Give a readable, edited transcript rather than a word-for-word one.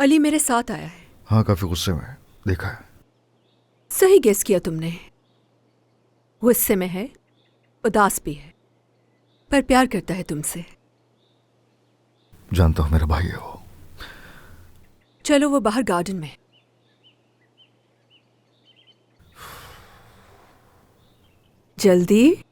अली मेरे साथ आया है। हाँ, काफी गुस्से में देखा है। सही गेस किया तुमने। गुस्से में है, उदास भी है, पर प्यार करता है तुमसे। जानता हूँ, मेरा भाई है वो। चलो, वो बाहर गार्डन में है। जल्दी।